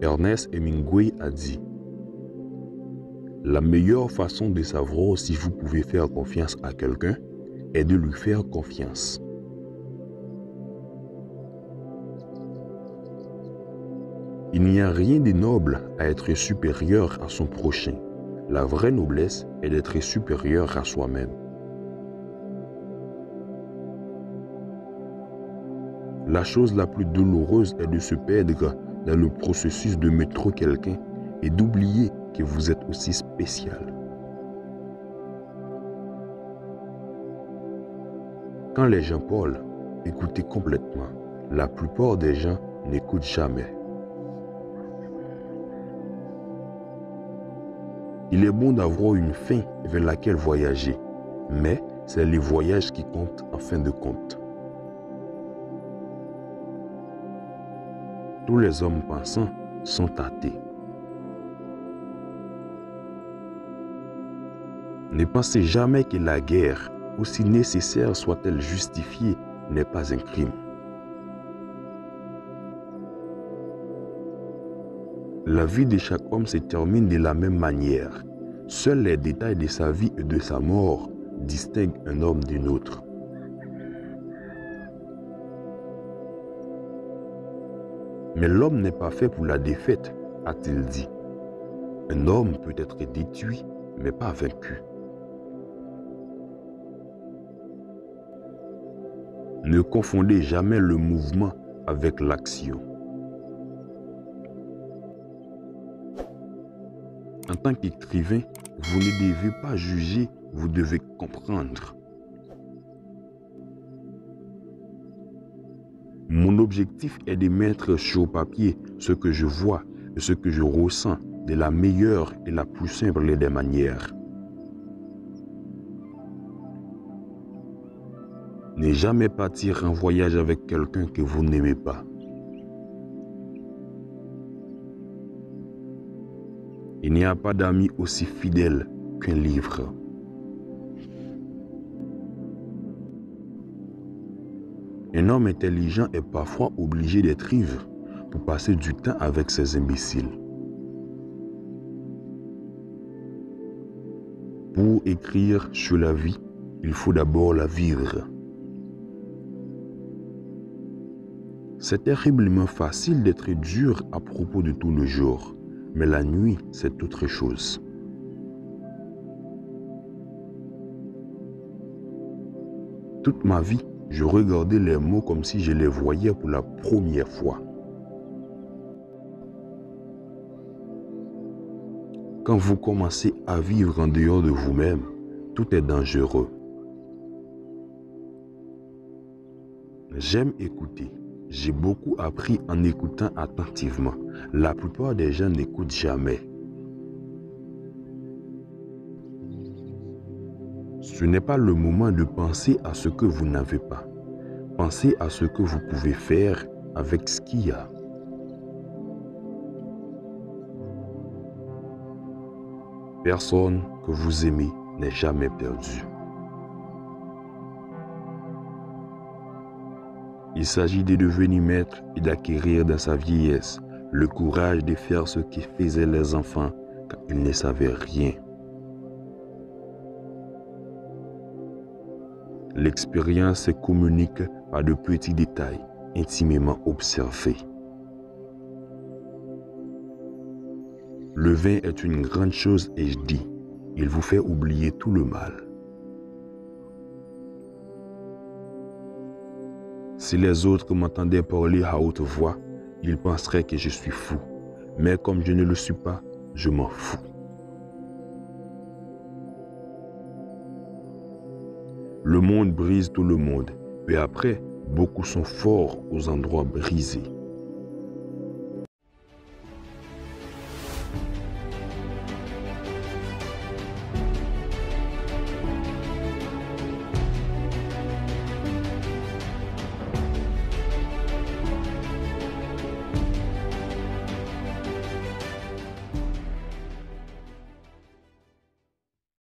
Ernest Hemingway a dit: la meilleure façon de savoir si vous pouvez faire confiance à quelqu'un est de lui faire confiance. Il n'y a rien de noble à être supérieur à son prochain. La vraie noblesse est d'être supérieur à soi-même. La chose la plus douloureuse est de se perdre dans le processus de mettre trop quelqu'un et d'oublier que vous êtes aussi spécial. Quand les gens parlent, écoutez complètement. La plupart des gens n'écoutent jamais. Il est bon d'avoir une fin vers laquelle voyager, mais c'est les voyages qui comptent en fin de compte. Tous les hommes pensants sont athées. Ne pensez jamais que la guerre, aussi nécessaire soit-elle justifiée, n'est pas un crime. La vie de chaque homme se termine de la même manière. Seuls les détails de sa vie et de sa mort distinguent un homme d'un autre. Mais l'homme n'est pas fait pour la défaite, a-t-il dit. Un homme peut être détruit, mais pas vaincu. Ne confondez jamais le mouvement avec l'action. En tant qu'écrivain, vous ne devez pas juger, vous devez comprendre. Mon objectif est de mettre sur papier ce que je vois et ce que je ressens de la meilleure et la plus simple des manières. Ne jamais partir en voyage avec quelqu'un que vous n'aimez pas. Il n'y a pas d'amis aussi fidèles qu'un livre. Un homme intelligent est parfois obligé d'être ivre pour passer du temps avec ces imbéciles. Pour écrire sur la vie, il faut d'abord la vivre. C'est terriblement facile d'être dur à propos de tout le jour, mais la nuit, c'est autre chose. Toute ma vie, je regardais les mots comme si je les voyais pour la première fois. Quand vous commencez à vivre en dehors de vous-même, tout est dangereux. J'aime écouter. J'ai beaucoup appris en écoutant attentivement. La plupart des gens n'écoutent jamais. Ce n'est pas le moment de penser à ce que vous n'avez pas. Pensez à ce que vous pouvez faire avec ce qu'il y a. Personne que vous aimez n'est jamais perdu. Il s'agit de devenir maître et d'acquérir dans sa vieillesse le courage de faire ce que faisaient les enfants quand ils ne savaient rien. L'expérience se communique par de petits détails intimement observés. Le vin est une grande chose et je dis, il vous fait oublier tout le mal. Si les autres m'entendaient parler à haute voix, ils penseraient que je suis fou. Mais comme je ne le suis pas, je m'en fous. Le monde brise tout le monde. Et après, beaucoup sont forts aux endroits brisés.